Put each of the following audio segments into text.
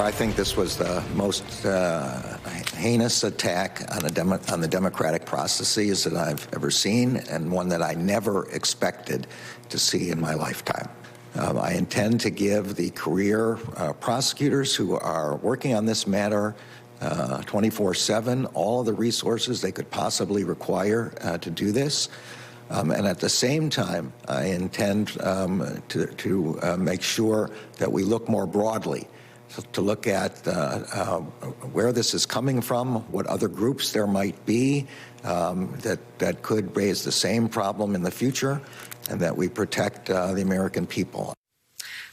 I think this was the most heinous attack on the democratic processes that I've ever seen, and one that I never expected to see in my lifetime. I intend to give the career prosecutors who are working on this matter 24/7 all of the resources they could possibly require to do this. And at the same time, I intend to make sure that we look more broadly, to look at where this is coming from, what other groups there might be that could raise the same problem in the future, and that we protect the American people.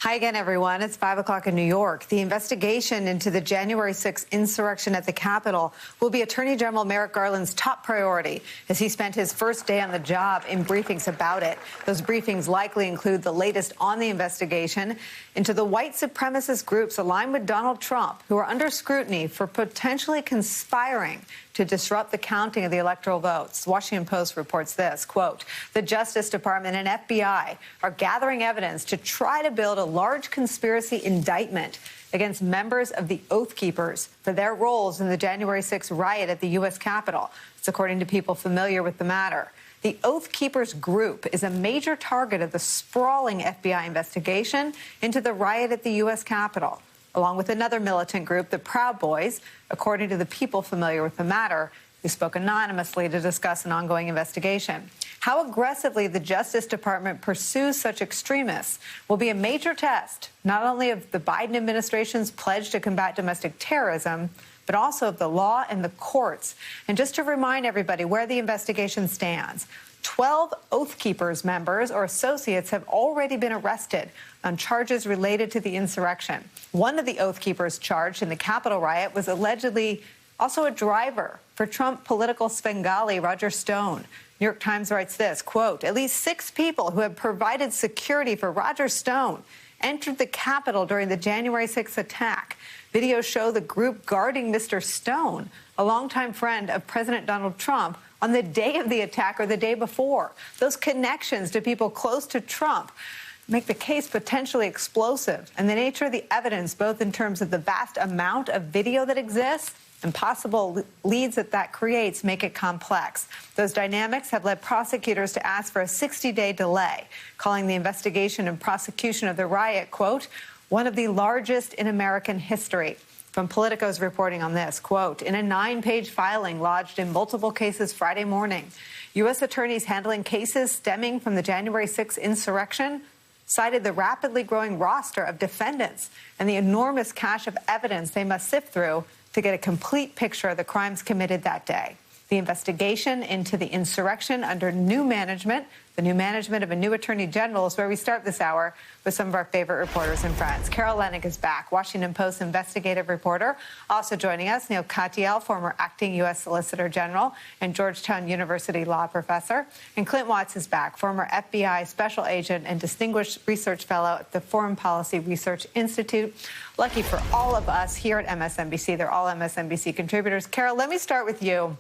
Hi again, everyone. It's 5 o'clock in New York. The investigation into the January 6th insurrection at the Capitol will be Attorney General Merrick Garland's top priority as he spent his first day on the job in briefings about it. Those briefings likely include the latest on the investigation into the white supremacist groups aligned with Donald Trump who are under scrutiny for potentially conspiring to disrupt the counting of the electoral votes. The Washington Post reports this, quote, the Justice Department and FBI are gathering evidence to try to build a large conspiracy indictment against members of the Oath Keepers for their roles in the January 6th riot at the U.S. Capitol. It's according to people familiar with the matter. The Oath Keepers group is a major target of the sprawling FBI investigation into the riot at the U.S. Capitol, along with another militant group, the Proud Boys, according to the people familiar with the matter, who spoke anonymously to discuss an ongoing investigation. How aggressively the Justice Department pursues such extremists will be a major test, not only of the Biden administration's pledge to combat domestic terrorism, but also of the law and the courts. And just to remind everybody where the investigation stands, 12 Oath Keepers members or associates have already been arrested on charges related to the insurrection. One of the Oath Keepers charged in the Capitol riot was allegedly also a driver for Trump political Svengali Roger Stone. New York Times writes this, quote, at least 6 people who have provided security for Roger Stone entered the Capitol during the January 6th attack. Videos show the group guarding Mr. Stone, a longtime friend of President Donald Trump, on the day of the attack or the day before. Those connections to people close to Trump make the case potentially explosive. And the nature of the evidence, both in terms of the vast amount of video that exists and possible leads that creates, make it complex. Those dynamics have led prosecutors to ask for a 60-day delay, calling the investigation and prosecution of the riot, quote, one of the largest in American history. From Politico's reporting on this, quote, in a 9-page filing lodged in multiple cases Friday morning, U.S. attorneys handling cases stemming from the January 6th insurrection cited the rapidly growing roster of defendants and the enormous cache of evidence they must sift through to get a complete picture of the crimes committed that day. The investigation into the insurrection under new management, the new management of a new attorney general, is where we start this hour with some of our favorite reporters and friends. Carol Leonnig is back, Washington Post investigative reporter. Also joining us, Neil Katyal, former acting U.S. Solicitor General and Georgetown University law professor. And Clint Watts is back, former FBI special agent and distinguished research fellow at the Foreign Policy Research Institute. Lucky for all of us here at MSNBC, they're all MSNBC contributors. Carol, let me start with you.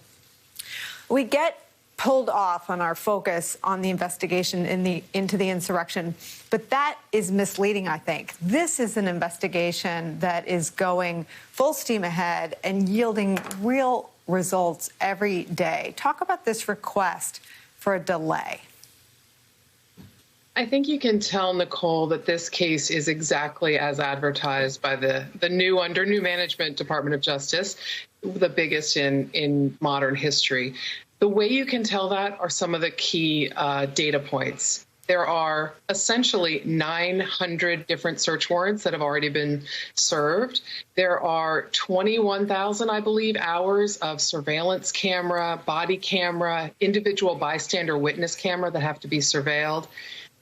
We get pulled off on our focus on the investigation into the insurrection, but that is misleading, I think. This is an investigation that is going full steam ahead and yielding real results every day. Talk about this request for a delay. I think you can tell, Nicole, that this case is exactly as advertised by the new management Department of Justice, the biggest in modern history. The way you can tell that are some of the key data points. There are essentially 900 different search warrants that have already been served. There are 21,000, I believe, hours of surveillance camera, body camera, individual bystander witness camera that have to be surveilled.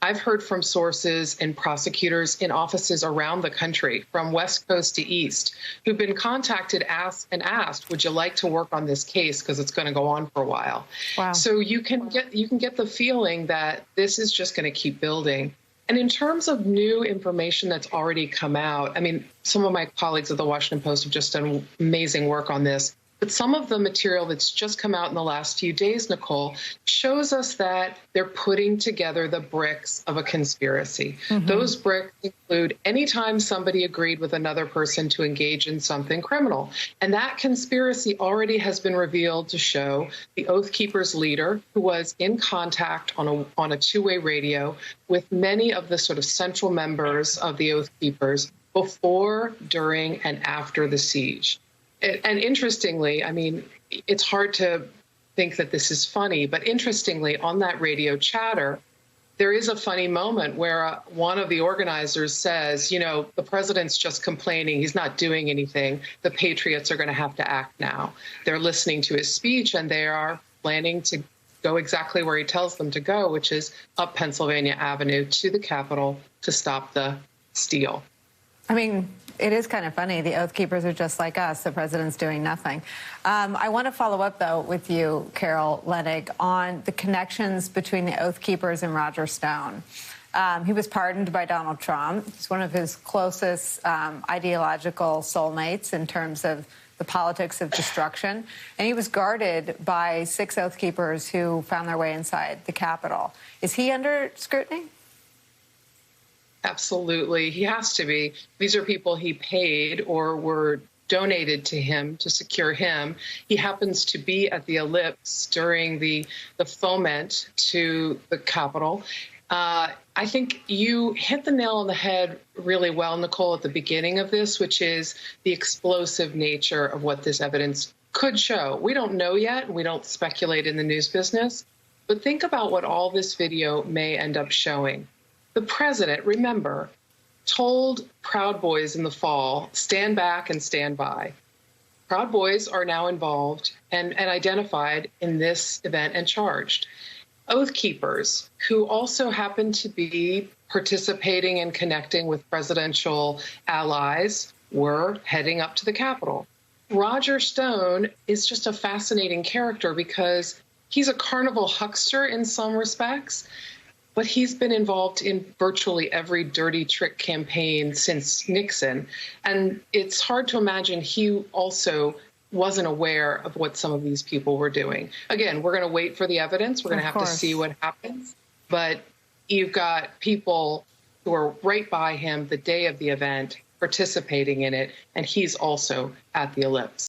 I've heard from sources and prosecutors in offices around the country, from West Coast to East, who've been contacted, asked, would you like to work on this case because it's going to go on for a while. Wow. So you can get the feeling that this is just going to keep building. And in terms of new information that's already come out, I mean, some of my colleagues at the Washington Post have just done amazing work on this. But some of the material that's just come out in the last few days, Nicole, shows us that they're putting together the bricks of a conspiracy. Those bricks include anytime somebody agreed with another person to engage in something criminal. And that conspiracy already has been revealed to show the Oath Keepers leader, who was in contact on a two-way radio with many of the sort of central members of the Oath Keepers before, during, and after the siege. And interestingly, I mean, it's hard to think that this is funny, but interestingly, on that radio chatter, there is a funny moment where one of the organizers says, you know, the president's just complaining. He's not doing anything. The patriots are going to have to act now. They're listening to his speech, and they are planning to go exactly where he tells them to go, which is up Pennsylvania Avenue to the Capitol to stop the steal. I mean, it is kind of funny. The Oath Keepers are just like us. The president's doing nothing. I want to follow up, though, with you, Carol Leonnig, on the connections between the Oath Keepers and Roger Stone. He was pardoned by Donald Trump. He's one of his closest ideological soulmates in terms of the politics of destruction. And he was guarded by 6 Oath Keepers who found their way inside the Capitol. Is he under scrutiny? Absolutely. He has to be. These are people he paid or were donated to him to secure him. He happens to be at the Ellipse during the foment to the Capitol. I think you hit the nail on the head really well, Nicole, at the beginning of this, which is the explosive nature of what this evidence could show. We don't know yet. We don't speculate in the news business. But think about what all this video may end up showing. The president, remember, told Proud Boys in the fall, stand back and stand by. Proud Boys are now involved and identified in this event and charged. Oath Keepers, who also happen to be participating and connecting with presidential allies, were heading up to the Capitol. Roger Stone is just a fascinating character because he's a carnival huckster in some respects, but he's been involved in virtually every dirty trick campaign since Nixon. And it's hard to imagine he also wasn't aware of what some of these people were doing. Again, we're going to wait for the evidence. We're going to have to see what happens. But you've got people who are right by him the day of the event, participating in it, and he's also at the Ellipse.